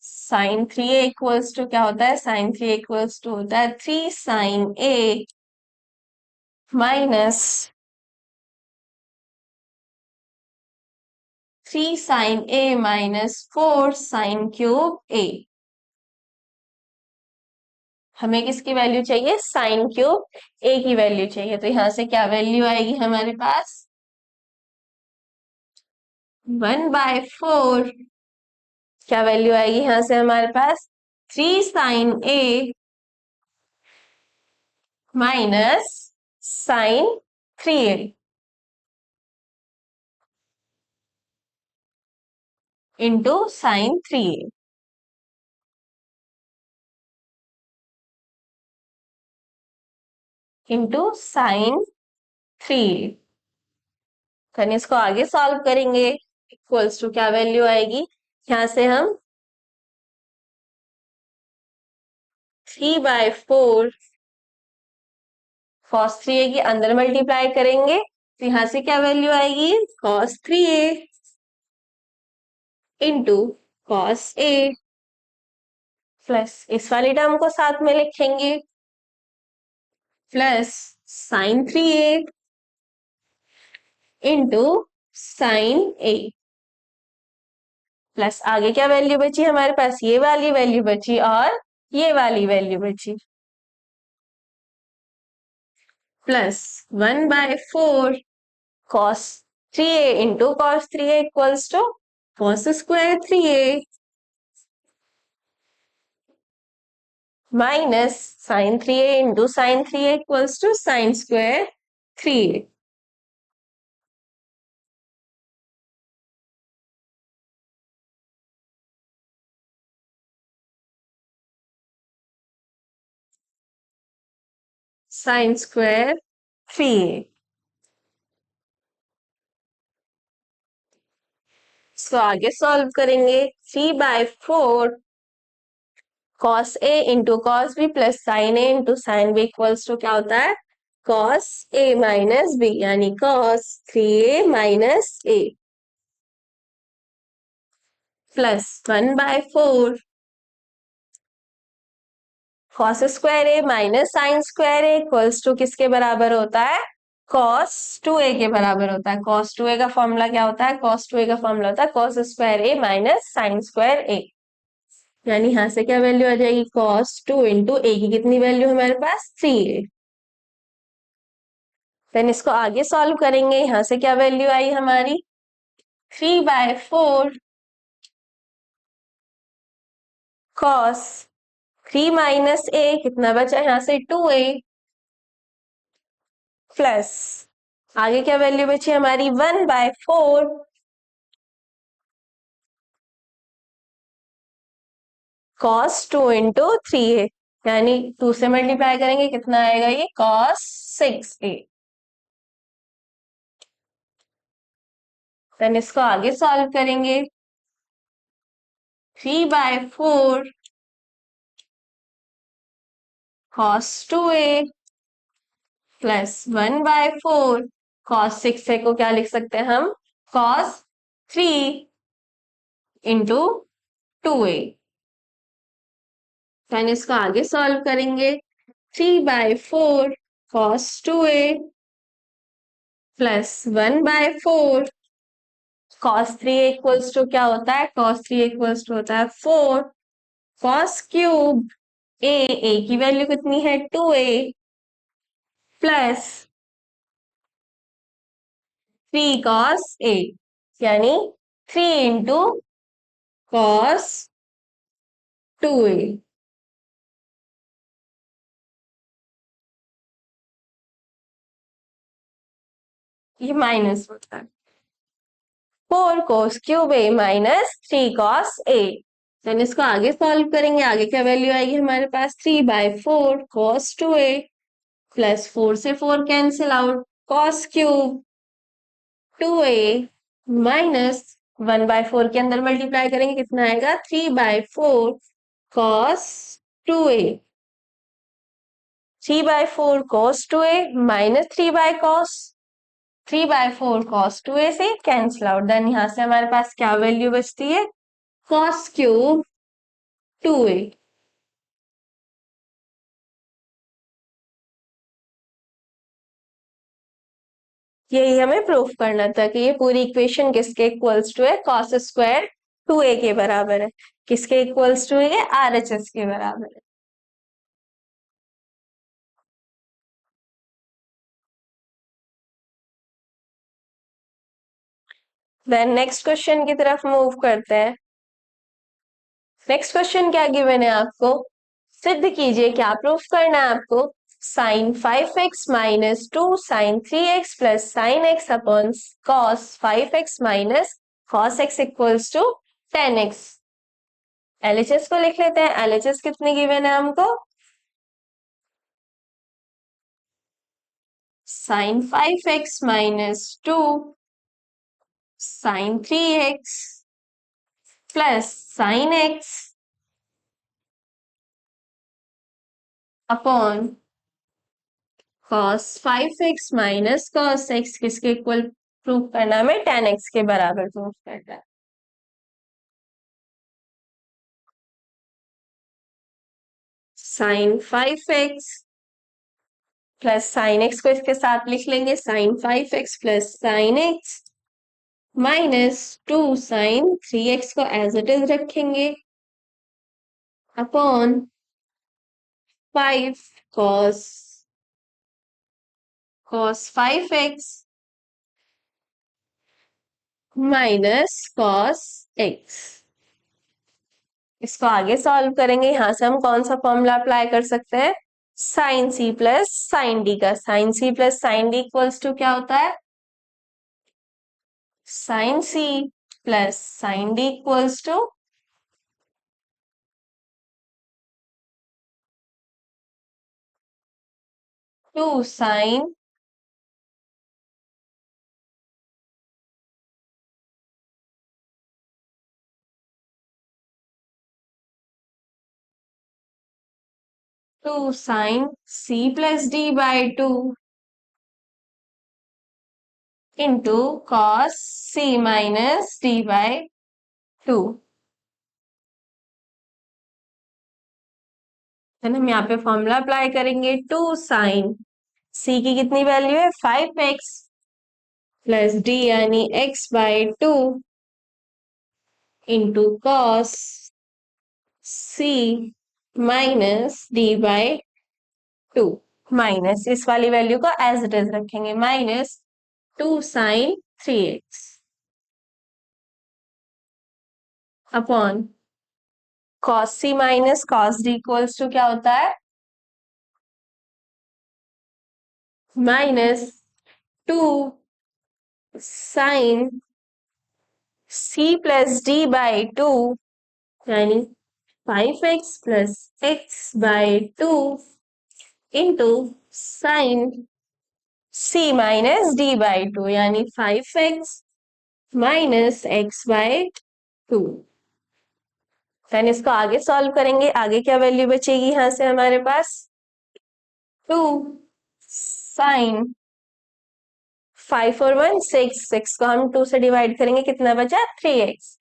साइन 3a इक्वल्स टू क्या होता है, साइन 3 इक्वल्स टू होता है 3 sine a minus 3 sine A minus 4 sine cube A. हमें किसकी वैल्यू चाहिए? साइन क्यूब ए की वैल्यू चाहिए। तो यहां से क्या वैल्यू आएगी हमारे पास? 1/4। क्या वैल्यू आएगी यहां से हमारे पास? 3 sine A minus sine 3a into sine 3a into sine 3a। तो इसको आगे सॉल्व करेंगे। इक्वल्स टू क्या वैल्यू आएगी? यहां से हम 3/4 cos 3a के अंदर मल्टीप्लाई करेंगे तो यहां से क्या वैल्यू आएगी? cos 3a into cos a plus इस वाली टर्म को साथ में लिखेंगे plus sign 3a into sign a plus आगे क्या वैल्यू बची हमारे पास? ये वाली वैल्यू बची और ये वाली वैल्यू बची plus 1/4 cos 3a into cos 3a equals to cos square 3a minus sine 3a into sine 3a equals to sine square 3a। Sine square 3a। इसको आगे सॉल्व करेंगे। 3/4 cos a into cos b plus sine a into sine b equals to क्या होता है? cos a minus b यानी cos 3a minus a plus 1/4 cos square a minus sine square a equals to किसके बराबर होता है? cos 2a के बराबर होता है। cos 2a का फॉर्मूला क्या होता है? cos 2a का फॉर्मूला होता है cos square a minus sine square a। यानी यहां से क्या वैल्यू आ जाएगी? cos 2 इंटू a की कितनी वैल्यू हमारे पास? 3a। देन इसको आगे सॉल्व करेंगे। यहां से क्या वैल्यू आई हमारी? 3/4 cos 3 माइनस a कितना बचा यहां से? 2a प्लस आगे क्या वैल्यू बची हमारी? 1/4 cos 2 इंटू 3a यानी 2 से मल्टीप्लाई करेंगे कितना आएगा? ये cos 6a। देन इसको आगे सॉल्व करेंगे। 3/4 cos 2a plus 1/4 cos 6a को क्या लिख सकते हैं हम? cos 3 into 2a। देन इसको आगे सॉल्व करेंगे। 3/4 cos 2a plus 1/4 cos 3 equals to क्या होता है? cos 3 इक्वल्स टू होता है 4 cos क्यूब a की वैल्यू कितनी है? 2a प्लस 3 cos a यानी 3 इंटू cos 2a। ये माइनस होता है 4 cos cube a minus 3 cos a। Then इसको आगे सॉल्व करेंगे। आगे क्या वैल्यू आएगी हमारे पास? 3/4 cos 2a प्लस 4 से 4 cancel out cos cube 2a minus 1/4 के अंदर मल्टीप्लाई करेंगे कितना आएगा? 3/4 cos 2a 3/4 cos 2a minus 3/4 cos 2a से कैंसिल आउट। देन यहां से हमारे पास क्या वैल्यू बचती है? cos cube 2a। यही हमें प्रूफ करना था कि ये पूरी इक्वेशन किसके इक्वल्स टू है, कॉस स्क्वायर 2a के बराबर है। किसके इक्वल्स टू है, आरएचएस के बराबर है। देन नेक्स्ट क्वेश्चन की तरफ मूव करते हैं। नेक्स्ट क्वेश्चन क्या गिवन है आपको, सिद्ध कीजिए, क्या प्रूफ करना है आपको, sine 5x minus 2 sine 3x plus sine x upon cos 5x minus cos x equals to 10x। LHS को लिख लेते हैं। एलएचएस कितनी गिवन है हमको, sine 5x minus 2 sine 3x plus sine x upon cos 5x minus cos x किसके equal proof करना है, हमें 10x के बराबर प्रूफ करना है। Sign 5x plus sine x को इसके साथ लिख लेंगे, sine 5x plus sine x minus 2 sine 3x को एज इट इज रखेंगे upon 5 cos 5x minus cos x। इसको आगे सॉल्व करेंगे। यहां से हम कौन सा फॉर्मूला अप्लाई कर सकते हैं, साइन सी प्लस साइन डी का। Sine C plus sine D equals to क्या होता है, sine C plus sine D equals to 2 sine 2 sine C plus D by 2 into cos C minus D by 2। हम यहाँ पे फॉर्मूला अप्लाई करेंगे, 2 sine सी की कितनी वैल्यू है 5x प्लस डी यानी x by 2 into cos C minus D by 2। Minus इस वाली वैल्यू को एज इट इज रखेंगे, minus 2 sine 3x upon cos C minus cos d equals to क्या होता है, minus 2 sine C plus D by 2 यानी 5x plus x by 2 into sine c minus D by 2 यानी 5x minus x by 2। Then इसको आगे solve करेंगे। आगे क्या वैल्यू बचेगी यहां से हमारे पास, 2 साइन 5 और 1 6, 6 को हम 2 से डिवाइड करेंगे, कितना बचा 3x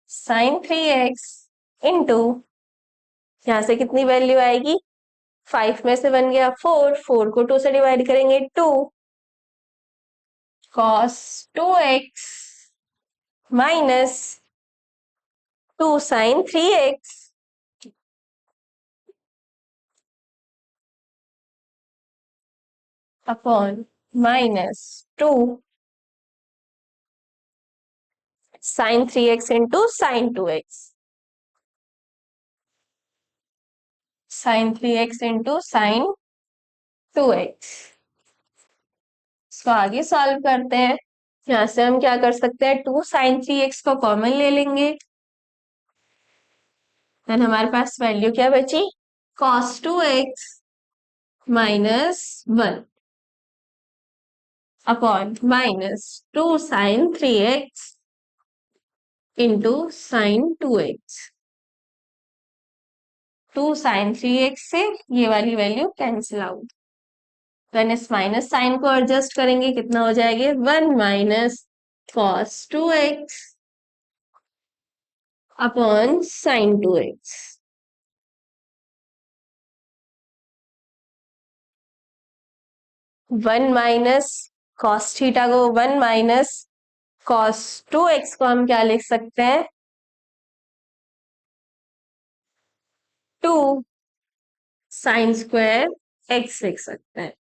साइन 3x इंटू यहां से कितनी वैल्यू आएगी, 5 में से 1 गया 4, 4 को 2 से डिवाइड करेंगे 2 cos 2x minus 2 sine 3x upon minus 2 sine 3x into sine 2x, sine 3x into sine 2x। इसको आगे सॉल्व करते हैं। यहां से हम क्या कर सकते हैं, 2 साइन 3x को कॉमन ले लेंगे, देन हमारे पास वैल्यू क्या बची, cos 2x minus 1 upon minus 2 sine 3x into sine 2x। 2 sine 3x से ये वाली वैल्यू कैंसिल आउट, देन इस माइनस साइन को एडजस्ट करेंगे, कितना हो जाएगा 1 minus cos 2x upon sine 2x। 1 minus cos theta को 1 माइनस कॉस 2x को हम क्या लिख सकते हैं, 2 साइन स्क्वायर x लिख सकते हैं।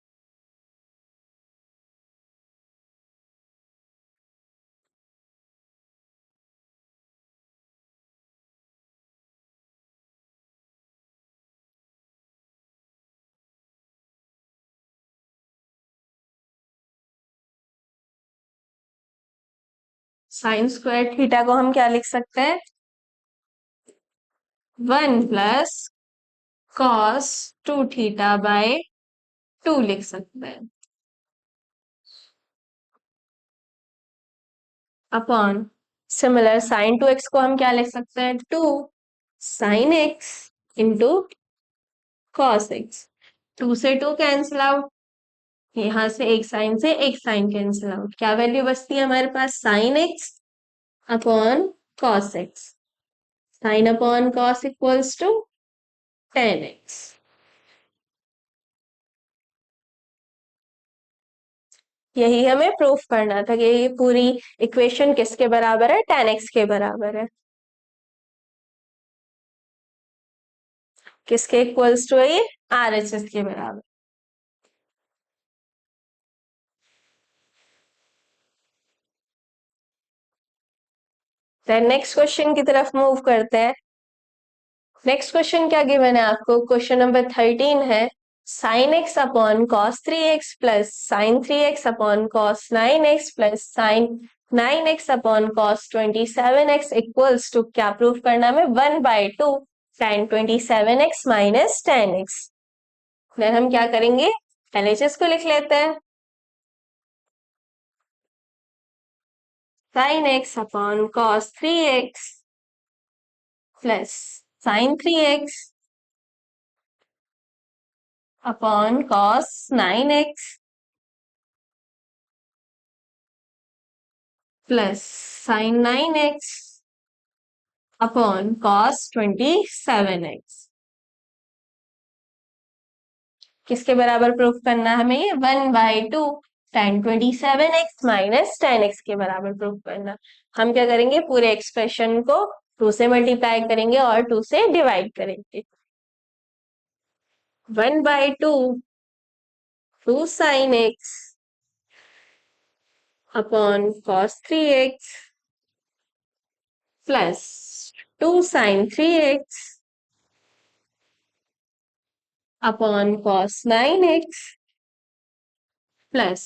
साइन स्क्वायर थीटा को हम क्या लिख सकते हैं, 1 प्लस कॉस 2 थीटा बाय 2 लिख सकते हैं, अपॉन सिमिलर साइन 2x को हम क्या लिख सकते हैं, 2 sine x into cos x। 2 से 2 कैंसिल आउट, यहां से एक साइन से एक साइन कैंसिल आउट, क्या वैल्यू बचती है हमारे पास, sine x upon cos x। Sine upon cos equals to tan x. यही हमें प्रूफ करना था कि ये पूरी इक्वेशन किसके बराबर है, टेन एक्स के बराबर है। किसके इक्वल्स टू है ये, आर एच एस के बराबर। देन नेक्स्ट क्वेश्चन की तरफ मूव करते हैं। नेक्स्ट क्वेश्चन क्या गिवन है आपको, क्वेश्चन नंबर 13 है, sine x upon cos 3x plus sine 3x upon cos 9x plus sine 9x upon cos 27x equals to, क्या प्रूफ करना है, 1/2 sign 27x minus 10x। Then हम क्या करेंगे, एलएचएस को लिख लेते हैं, sign x upon cos 3x plus sine 3x upon cos 9x plus sine 9x upon cos 27x। किसके बराबर प्रूफ करना है हमें, ये 1/2 tan 27x माइनस 10x के बराबर प्रूफ करना। हम क्या करेंगे, पूरे एक्सप्रेशन को 2 से मल्टीप्लाई करेंगे और 2 से डिवाइड करेंगे। 1/2 2 sine x upon cos 3x plus 2 sine 3x upon cos 9x plus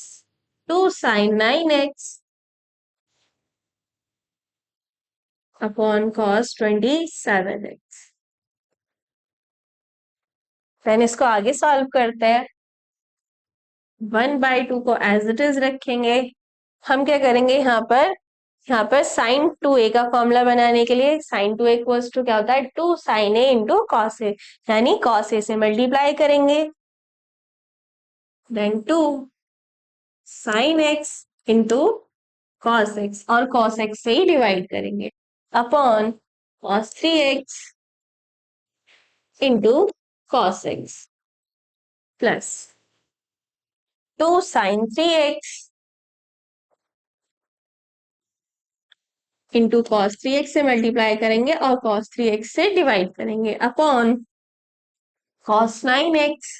2 sine 9x upon cos 27x। Then इसको आगे सॉल्व करते हैं। 1/2 को एज इट इज रखेंगे। हम क्या करेंगे, यहाँ पर साइन 2a का फॉर्मूला बनाने के लिए साइन 2a इक्वल्स टू क्या होता है, 2 साइन a इंटू कॉस ए, यानी कॉस ए से मल्टीप्लाई करेंगे, then 2 sine x into cos x, और कॉस एक्स से ही डिवाइड करेंगे, upon cos 3x into cos x plus 2 sine 3x into cos 3x से मल्टीप्लाई करेंगे और कॉस 3x से डिवाइड करेंगे, upon cos 9x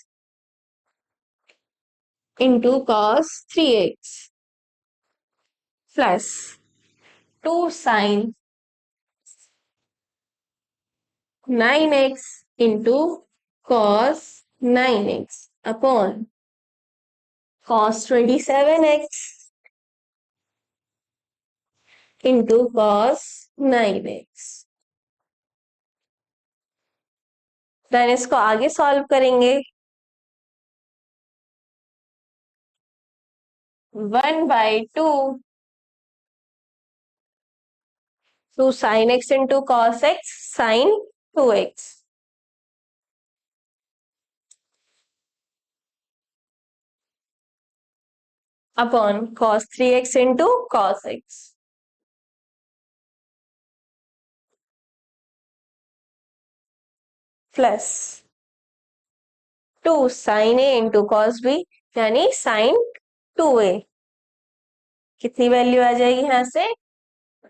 into cos 3x plus 2 sine 9x into cos 9x upon cos 27x into cos 9x। Then इसको आगे solve करेंगे। 1/2 2 sine x into cos x sine 2x upon cos 3x into cos x plus 2 sine a into cos b, यानी sine 2a कितनी value आ जाएगी यहां से?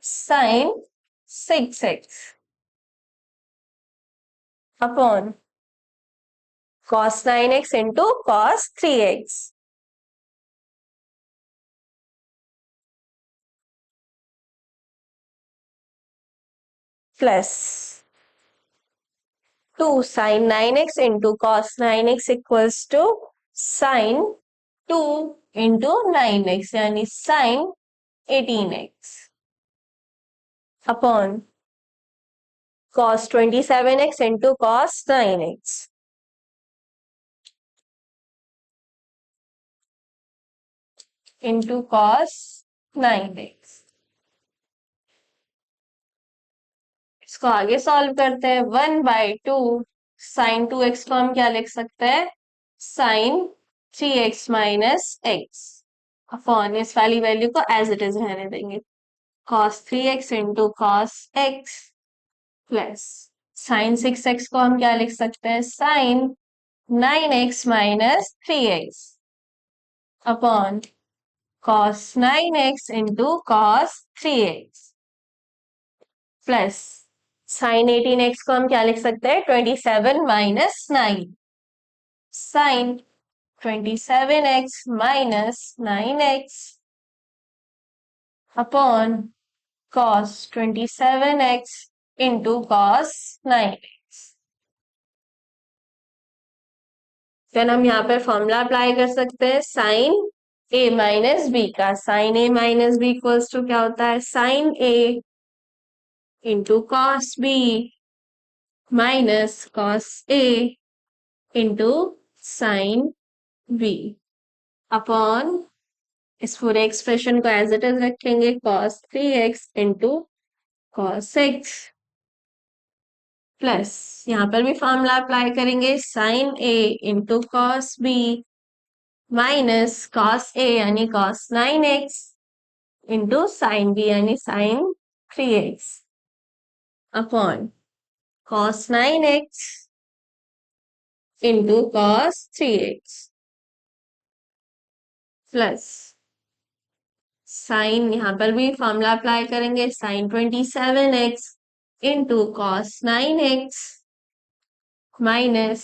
Sine 6x upon cos 9x into cos 3x plus 2 sin 9x into cos 9x equals to sin 2 into 9x यानी sin 18x upon cos 27x into cos 9x into cos 9x। इसको आगे solve करते हैं। 1/2 sign 2x को हम क्या लिख सकते हैं? Sign 3x minus x upon इस वाली वैल्यू को एज इट इज रहने देंगे। cos 3x into cos x plus sine 6x को हम क्या लिख सकते हैं? Sine 9x minus 3x upon cos 9x into cos 3x plus sine 18x को हम क्या लिख सकते हैं? 27 minus 9 sine 27x minus 9x upon cos 27x into cos 9x। फिर हम यहाँ पे फॉर्मूला अप्लाई कर सकते हैं साइन a माइनस बी का। Sine a minus B equals to क्या होता है? Sine a into cos B minus cos A into sine B upon इस पूरे एक्सप्रेशन को एज इट इज रखेंगे। cos 3x into cos x plus यहाँ पर भी फॉर्मूला अप्लाई करेंगे। Sine a into cos B minus cos ए यानी cos 9x into sine B यानी sine 3x upon cos 9x into cos 3x plus sine यहां पर भी फॉर्मूला अप्लाई करेंगे। Sine 27x into cos 9x minus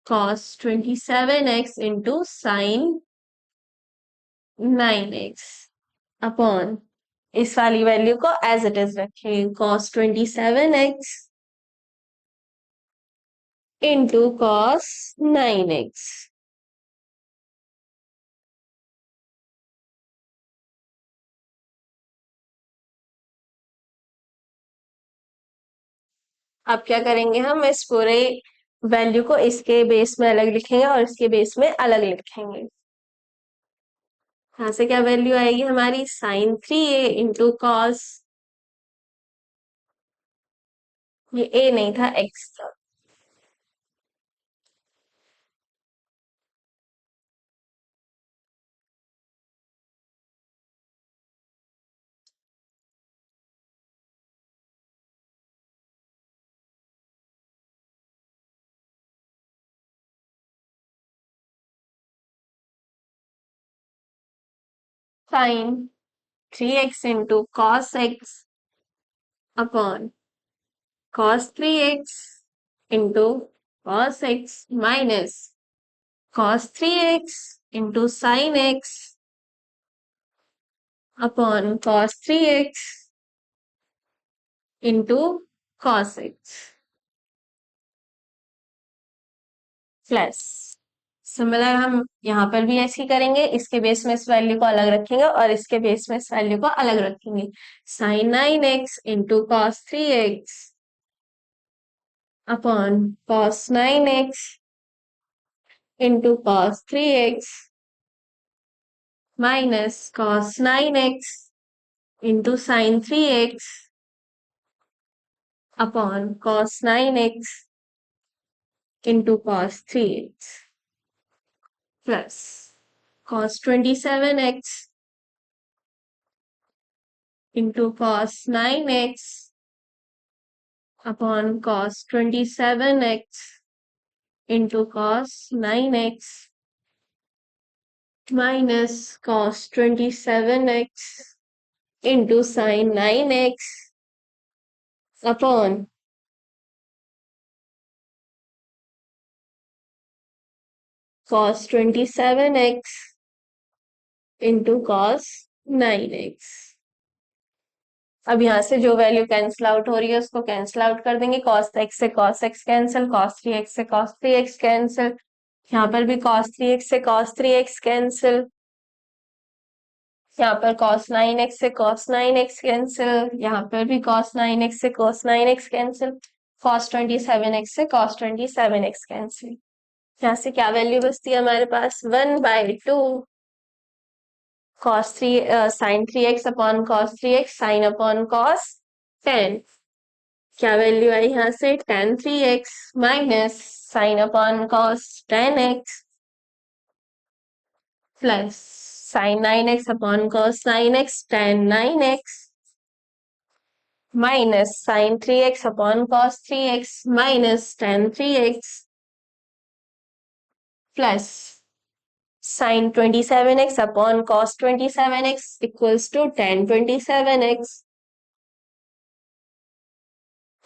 cos 27x into sine 9x upon इस वाली value को as it is रखेंगे। cos 27x into cos 9x अब क्या करेंगे? हम इस पूरे वैल्यू को इसके बेस में अलग लिखेंगे और इसके बेस में अलग लिखेंगे। यहां से क्या वैल्यू आएगी हमारी? साइन 3a इंटू कॉस, ये a नहीं था x था, sine 3x into cos x upon cos 3x into cos x minus cos 3x into sine x upon cos 3x into cos x plus similar हम यहाँ पर भी ऐसे ही करेंगे। इसके बेस में इस वैल्यू को अलग रखेंगे और इसके बेस में इस वैल्यू को अलग रखेंगे। Sine 9x into cos 3x upon cos 9x into cos 3x minus cos 9x into sine 3x upon cos 9x into cos 3x plus cos 27x into cos 9x upon cos 27x into cos 9x minus cos 27x into sin 9x upon cos 27x into cos 9x। अब यहाँ से जो value cancel out हो रही है उसको cancel out कर देंगे। cos x से cos x cancel, cos 3x से cos 3x कैंसिल, यहाँ पर भी cos 3x से cos 3x कैंसिल, यहाँ पर cos 9x से cos 9x कैंसिल, यहाँ पर भी cos 9x से cos 9x cancel, cos 27x से cos 27x कैंसिल। यहाँ से क्या वैल्यू बचती है हमारे पास 1/2 cos 3 sin 3x upon cos 3x sin upon cos 10। क्या वैल्यू आई यहाँ से tan 3x minus sin upon cos 10x plus sin 9x upon cos 9x tan 9x minus sin 3x upon cos 3x minus tan 3x plus sin 27x upon cos 27x equals to tan 27x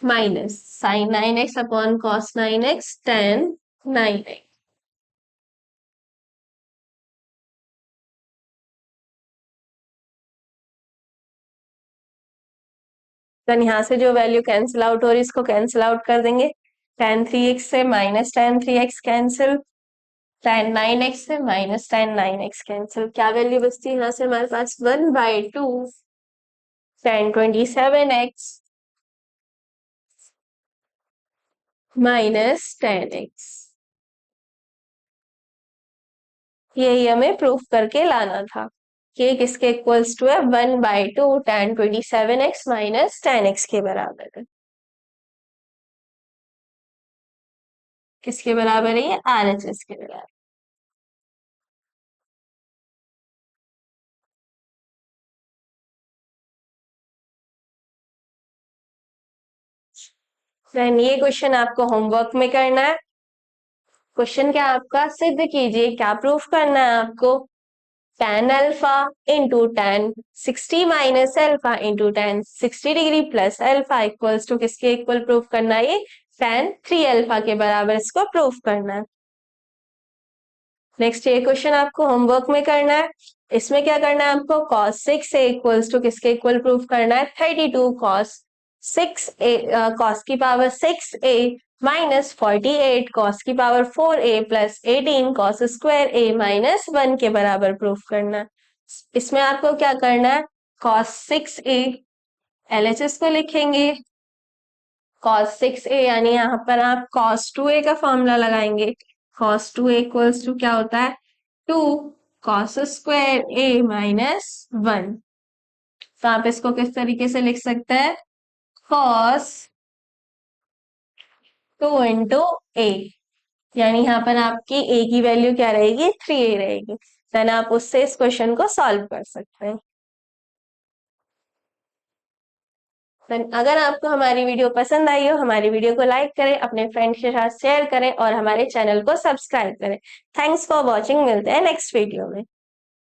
minus sin 9x upon cos 9x tan 9x। तो यहाँ से जो value cancel out हो रही है इसको cancel out कर देंगे। tan 3x से minus tan 3x cancel, tan 9x से माइनस tan 9x कैंसिल। क्या वैल्यू बचती है यहाँ से हमारे पास 1/2 tan 27x minus tan x। यही हमें प्रूफ करके लाना था कि किसके इक्वल्स टू है 1/2 tan 27x minus tan x के बराबर है। किसके बराबर है ये RHS के बराबर। देन ये क्वेश्चन आपको होमवर्क में करना है। क्वेश्चन क्या आपका, सिद्ध कीजिए, क्या प्रूफ करना है आपको, tan alpha into tan 60 minus alpha into tan 60 degree plus alpha equals to किसके इक्वल प्रूफ करना है, ये tan 3 अल्फा के बराबर इसको प्रूफ करना है। नेक्स्ट ये क्वेश्चन आपको होमवर्क में करना है। इसमें क्या करना है आपको, cos 6a इक्वल्स टू किसके इक्वल प्रूफ करना है 32 cos 6a cos की पावर 6a माइनस 48 cos की power 4a plus 18 cos square a minus 1 के बराबर प्रूफ करना है। इसमें आपको क्या करना है, cos 6a LHS को लिखेंगे, cos 6a यानी यहाँ पर आप cos 2a का फॉर्मूला लगाएंगे। cos 2a इक्वल्स टू क्या होता है 2 cos स्क्वायर a माइनस 1। तो आप इसको किस तरीके से लिख सकते हैं, cos 2 इंटू a, यानी यहाँ पर आपकी a की वैल्यू क्या रहेगी 3a रहेगी। देन आप उससे इस क्वेश्चन को सॉल्व कर सकते हैं। अगर आपको हमारी वीडियो पसंद आई हो, हमारी वीडियो को लाइक करें, अपने फ्रेंड्स के साथ शेयर करें और हमारे चैनल को सब्सक्राइब करें। थैंक्स फॉर वॉचिंग, मिलते हैं नेक्स्ट वीडियो में।